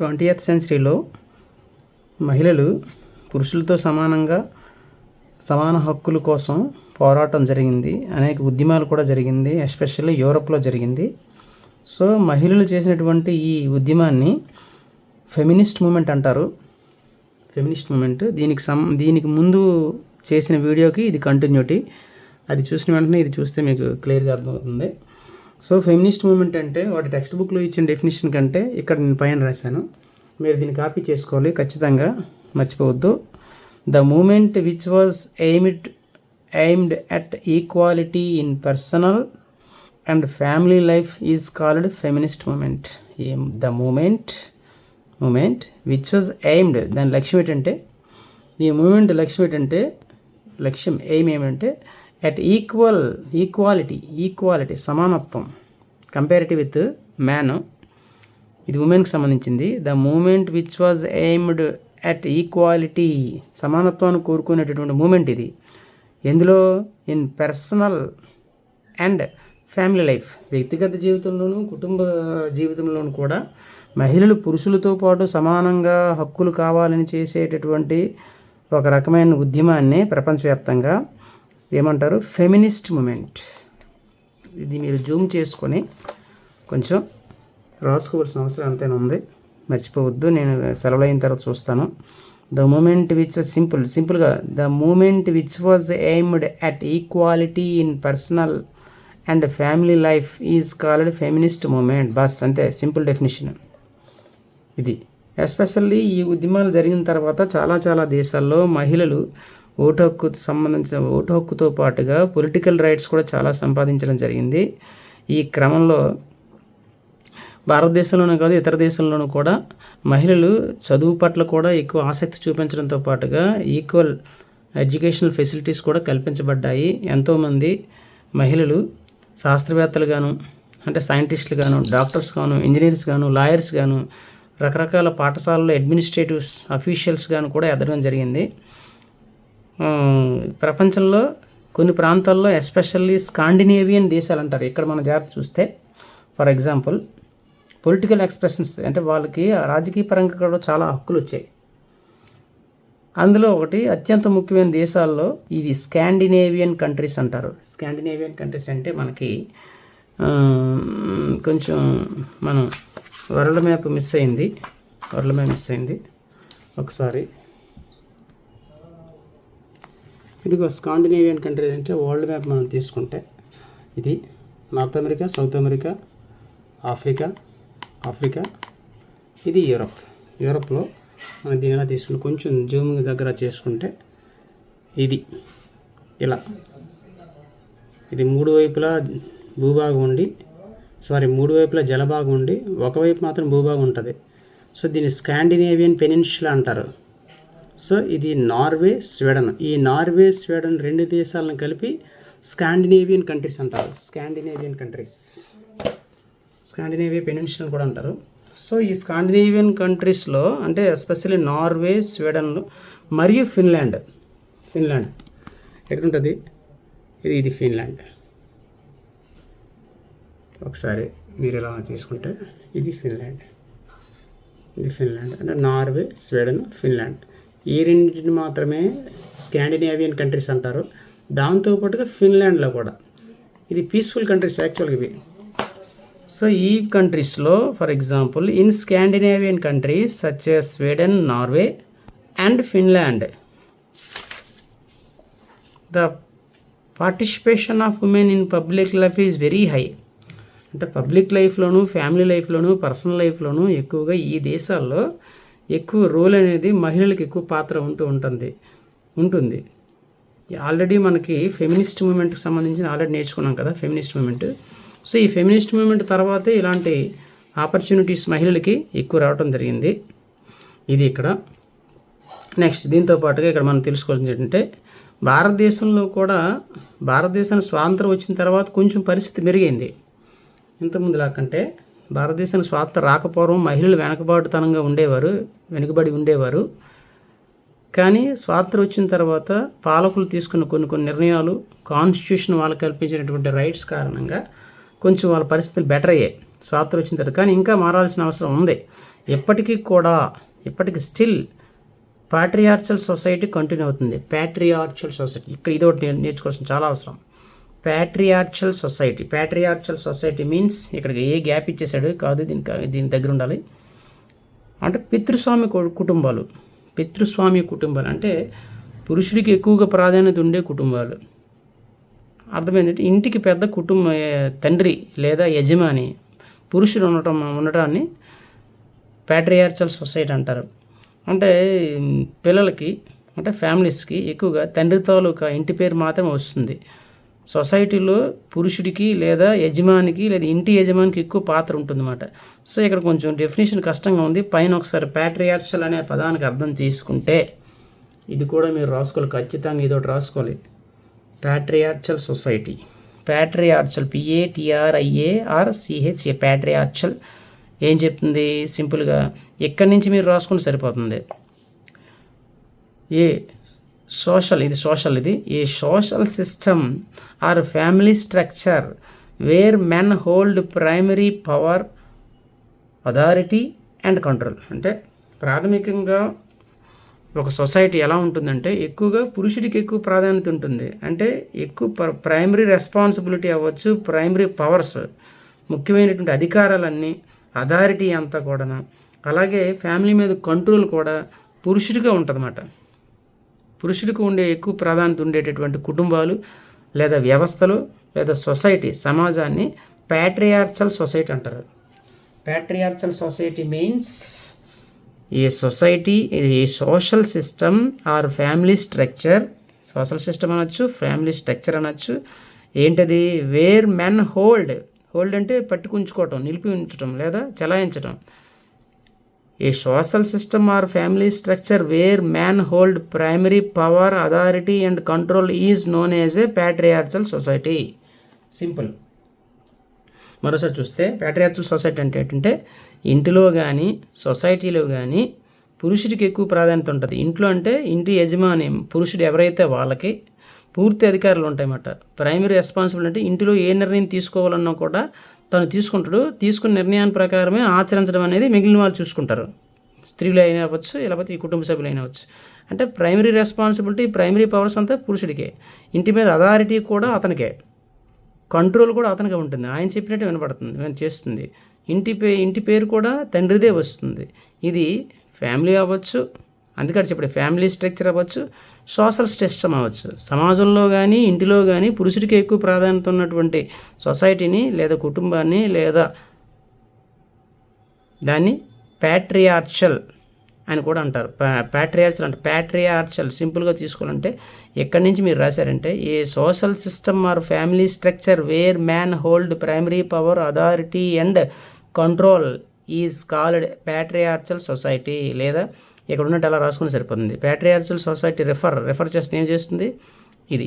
20th సెంచరీలో మహిళలు పురుషులతో సమాన హక్కుల కోసం పోరాటం జరిగింది. అనేక ఉద్యమాలు కూడా జరిగింది, ఎస్పెషల్లీ యూరోప్లో జరిగింది. సో మహిళలు చేసినటువంటి ఈ ఉద్యమాన్ని ఫెమినిస్ట్ మూమెంట్ అంటారు. ఫెమినిస్ట్ మూమెంట్ దీనికి ముందు చేసిన వీడియోకి ఇది కంటిన్యూటీ. అది చూసిన వెంటనే ఇది చూస్తే మీకు క్లియర్గా అర్థమవుతుంది. సో ఫెమినిస్ట్ మూమెంట్ అంటే వాటి టెక్స్ట్ బుక్లో ఇచ్చిన డెఫినేషన్ కంటే ఇక్కడ నేను పైన రాశాను, మీరు దీన్ని కాపీ చేసుకోవాలి, ఖచ్చితంగా మర్చిపోవద్దు. The movement which was aimed at equality in personal and family life is called feminist movement. The movement which was aimed, దాని లక్ష్యం ఏంటంటే, ఈ మూమెంట్ లక్ష్యం ఏంటంటే, ఎయిమ్ ఏమంటే అట్ ఈక్వాలిటీ సమానత్వం, కంపారిటివ్ విత్ మ్యాన్. ఇది ఉమెన్కి సంబంధించింది. The movement which was aimed at equality, సమానత్వాన్ని కోరుకునేటటువంటి మూమెంట్ ఇది. ఎందులో? In personal and family life, వ్యక్తిగత జీవితంలోనూ కుటుంబ జీవితంలోనూ కూడా మహిళలు పురుషులతో పాటు సమానంగా హక్కులు కావాలని చేసేటటువంటి ఒక రకమైన ఉద్యమాన్ని ప్రపంచవ్యాప్తంగా ఏమంటారు? Feminist movement. ఇది మీరు జూమ్ చేసుకొని కొంచెం రాసుకోవాల్సిన అవసరం ఎంతైనా ఉంది, మర్చిపోవద్దు. నేను సెలవులు అయిన తర్వాత చూస్తాను. ద మూమెంట్ విచ్ వాజ్ సింపుల్గా the movement which was aimed at equality in personal and family life is called feminist movement. బస్ అంతే, సింపుల్ డెఫినేషన్ ఇది. ఎస్పెషల్లీ ఈ ఉద్యమాలు జరిగిన తర్వాత చాలా దేశాల్లో మహిళలు ఓటు హక్కుతో పాటుగా పొలిటికల్ రైట్స్ కూడా చాలా సంపాదించడం జరిగింది. ఈ క్రమంలో భారతదేశంలోనే కాదు ఇతర దేశాల్లోనూ కూడా మహిళలు చదువు పట్ల కూడా ఎక్కువ ఆసక్తి చూపించడంతో పాటుగా ఈక్వల్ ఎడ్యుకేషనల్ ఫెసిలిటీస్ కూడా కల్పించబడ్డాయి. ఎంతోమంది మహిళలు శాస్త్రవేత్తలు గాను, అంటే సైంటిస్టులు గాను, డాక్టర్స్ గాను, ఇంజనీర్స్ గాను, లాయర్స్ గాను, రకరకాల పాఠశాలలో అడ్మినిస్ట్రేటివ్స్ అఫీషియల్స్ గాను కూడా ఎదగడం జరిగింది. ప్రపంచంలో కొన్ని ప్రాంతాల్లో ఎస్పెషల్లీ స్కాండినేవియన్ దేశాలు అంటారు. ఇక్కడ మన జాగ్రత్త చూస్తే ఫర్ ఎగ్జాంపుల్ పొలిటికల్ ఎక్స్ప్రెషన్స్, అంటే వాళ్ళకి రాజకీయ పరంగా కూడా చాలా హక్కులు వచ్చాయి. అందులో ఒకటి అత్యంత ముఖ్యమైన దేశాల్లో ఇవి స్కాండినేవియన్ కంట్రీస్ అంటారు. స్కాండినేవియన్ కంట్రీస్ అంటే మనకి కొంచెం మనం వరల్డ్ మ్యాప్ మిస్ అయింది ఒకసారి. ఇదిగో స్కాండినేవియన్ కంట్రీస్ అంటే వరల్డ్ మ్యాప్ మనం తీసుకుంటే ఇది north America, south America, Africa, ఇది యూరోప్లో మనం దీని ఎలా తీసుకుంటే కొంచెం జూమ్ దగ్గర చేసుకుంటే ఇది ఇలా, ఇది మూడు వైపులా జలభాగం ఉండి ఒకవైపు మాత్రం భూభాగం ఉంటుంది. సో దీన్ని స్కాండినేవియన్ పెనిన్సులా అంటారు. సో ఇది నార్వే, స్వీడన్. ఈ నార్వే, స్వీడన్ రెండు దేశాలను కలిపి స్కాండినేవియన్ కంట్రీస్ అంటారు. స్కాండినేవియా పెనిన్సులా కూడా అంటారు. సో ఈ స్కాండినేవియన్ కంట్రీస్లో అంటే ఎస్పెషల్లీ నార్వే, స్వీడన్ మరియు ఫిన్లాండ్ ఎక్కడుంటుంది? ఇది ఫిన్లాండ్. ఒకసారి మీరు ఎలా తీసుకుంటే ఇది ఫిన్లాండ్ అంటే నార్వే, స్వీడన్, ఫిన్లాండ్. ఈ రెండింటిని మాత్రమే స్కాండినేవియన్ కంట్రీస్ అంటారు. దాంతోపాటుగా ఫిన్లాండ్లో కూడా ఇది పీస్ఫుల్ కంట్రీస్ యాక్చువల్గా ఇవి. సో ఈ కంట్రీస్లో for example in Scandinavian countries such as Sweden, Norway and Finland, the participation of women in public life is very high. అంటే పబ్లిక్ లైఫ్లోను, ఫ్యామిలీ లైఫ్లోను, పర్సనల్ లైఫ్లోను ఎక్కువగా ఈ దేశాల్లో ఎక్కువ రోల్ అనేది మహిళలకు ఎక్కువ పాత్ర ఉంటుంది. ఆల్రెడీ మనకి ఫెమినిస్ట్ మూమెంట్కి సంబంధించిన ఆల్రెడీ నేర్చుకున్నాం కదా ఫెమినిస్ట్ మూమెంట్. సో ఈ ఫెమినిస్ట్ మూమెంట్ తర్వాతే ఇలాంటి ఆపర్చునిటీస్ మహిళలకి ఎక్కువ రావడం జరిగింది. ఇది ఇక్కడ నెక్స్ట్. దీంతో పాటుగా ఇక్కడ మనం తెలుసుకోవాల్సింది ఏంటంటే భారతదేశానికి స్వాతంత్రం వచ్చిన తర్వాత కొంచెం పరిస్థితి మెరుగైంది. ఇంతకుముందు లాకంటే భారతదేశానికి స్వాతంత్రం రాకపోవడం మహిళలు వెనుకబడి ఉండేవారు. కానీ స్వాతంత్రం వచ్చిన తర్వాత పాలకులు తీసుకున్న కొన్ని నిర్ణయాలు, కాన్స్టిట్యూషన్ వాళ్ళకి కల్పించినటువంటి రైట్స్ కారణంగా కొంచెం వాళ్ళ పరిస్థితులు బెటర్ అయ్యాయి. స్వాతంత్రం వచ్చిన తర్వాత. కానీ ఇంకా మారాల్సిన అవసరం ఉంది. ఇప్పటికీ స్టిల్ ప్యాట్రియార్చల్ సొసైటీ కంటిన్యూ అవుతుంది. ప్యాట్రియార్చల్ సొసైటీ, ఇక్కడ ఇది ఒకటి నేర్చుకోవాల్సిన చాలా అవసరం. ప్యాట్రియార్చల్ సొసైటీ మీన్స్ ఇక్కడ ఏ గ్యాప్ ఇచ్చేసాడు కాదు, దీని దగ్గర ఉండాలి. అంటే పితృస్వామ్య కుటుంబాలు అంటే పురుషుడికి ఎక్కువగా ప్రాధాన్యత ఉండే కుటుంబాలు. అర్థమైందంటే ఇంటికి పెద్ద తండ్రి లేదా యజమాని పురుషుడు ఉండటాన్ని ప్యాట్రియార్చల్ సొసైటీ అంటారు. అంటే పిల్లలకి అంటే ఫ్యామిలీస్కి ఎక్కువగా తండ్రి తాలూకా ఇంటి పేరు మాత్రమే వస్తుంది. సొసైటీలో పురుషుడికి లేదా యజమానికి లేదా ఇంటి యజమానికి ఎక్కువ పాత్ర ఉంటుందన్నమాట. సో ఇక్కడ కొంచెం డెఫినేషన్ కష్టంగా ఉంది. పైన ఒకసారి ప్యాట్రియార్చల్ అనే పదానికి అర్థం తీసుకుంటే ఇది కూడా మీరు రాసుకోవాలి, ఖచ్చితంగా ఇది ఒకటి రాసుకోవాలి. ప్యాట్రియార్చల్ సొసైటీ, ప్యాట్రియార్చల్ PATRIARCH ప్యాట్రియార్చల్ ఏం చెప్తుంది? సింపుల్గా ఎక్కడి నుంచి మీరు రాసుకుంటే సరిపోతుంది. A social system or family structure where men hold primary power, authority and control. అంటే ప్రాథమికంగా ఒక సొసైటీ ఎలా ఉంటుందంటే ఎక్కువగా పురుషుడికి ఎక్కువ ప్రాధాన్యత ఉంటుంది. అంటే ఎక్కువ ప్రైమరీ రెస్పాన్సిబిలిటీ అవ్వచ్చు, ప్రైమరీ పవర్స్, ముఖ్యమైనటువంటి అధికారాలన్నీ, అథారిటీ అంతా కూడా, అలాగే ఫ్యామిలీ మీద కంట్రోల్ కూడా పురుషుడిగా ఉంటుందన్నమాట. పురుషుడికి ఎక్కువ ప్రాధాన్యత ఉండేటటువంటి కుటుంబాలు లేదా వ్యవస్థలు లేదా సొసైటీ, సమాజాన్ని ప్యాట్రియార్చల్ సొసైటీ అంటారు. Patriarchal society means a society, a social system or family structure, social system అనొచ్చు, ఫ్యామిలీ స్ట్రక్చర్ అనొచ్చు. ఏంటది? వేర్ మెన్ హోల్డ్ అంటే పట్టుకుంచుకోవటం, నిలిపి ఉంచడం లేదా చలాయించడం. A social system or family structure where man hold primary power, authority and control is known as a patriarchal society. Simple. మరోసారి చూస్తే ప్యాట్రియార్చల్ సొసైటీ అంటే ఏంటంటే ఇంటిలో కానీ సొసైటీలో కానీ పురుషుడికి ఎక్కువ ప్రాధాన్యత ఉంటుంది. ఇంట్లో అంటే ఇంటి యజమాని పురుషుడు ఎవరైతే వాళ్ళకి పూర్తి అధికారులు ఉంటాయన్నమాట. ప్రైమరీ రెస్పాన్సిబిలిటీ అంటే ఇంటిలో ఏ నిర్ణయం తీసుకోవాలన్నా కూడా తను తీసుకుంటాడు. తీసుకున్న నిర్ణయాన్ని ప్రకారమే ఆచరించడం అనేది మిగిలిన వాళ్ళు చూసుకుంటారు. స్త్రీలు అయినా అవ్వచ్చు, లేకపోతే ఈ కుటుంబ సభ్యులు అయినా అవ్వచ్చు. అంటే ప్రైమరీ రెస్పాన్సిబిలిటీ, ప్రైమరీ పవర్స్ అంతా పురుషుడికే. ఇంటి మీద అథారిటీ కూడా అతనికే, కంట్రోల్ కూడా అతనికే ఉంటుంది. ఆయన చెప్పినట్టు వినపడుతుంది, చేస్తుంది. ఇంటి పేరు కూడా తండ్రిదే వస్తుంది. ఇది ఫ్యామిలీ అవ్వచ్చు, అందుకని చెప్పండి ఫ్యామిలీ స్ట్రక్చర్ అవ్వచ్చు, సోషల్ సిస్టమ్ అవ్వచ్చు. సమాజంలో కానీ ఇంటిలో కానీ పురుషుడికి ఎక్కువ ప్రాధాన్యత ఉన్నటువంటి సొసైటీని లేదా కుటుంబాన్ని లేదా దాన్ని ప్యాట్రియార్చల్ అని కూడా అంటారు. ప్యాట్రియార్చల్ సింపుల్గా తీసుకోవాలంటే ఎక్కడి నుంచి మీరు రాశారంటే a social system or family structure where man hold primary power, authority and control is called patriarchal society. లేదా ఇక్కడ ఉన్నట్టు అలా రాసుకుని సరిపోతుంది. ప్యాట్రియార్చల్ సొసైటీ రెఫర్ చేస్తే ఏం చేస్తుంది? ఇది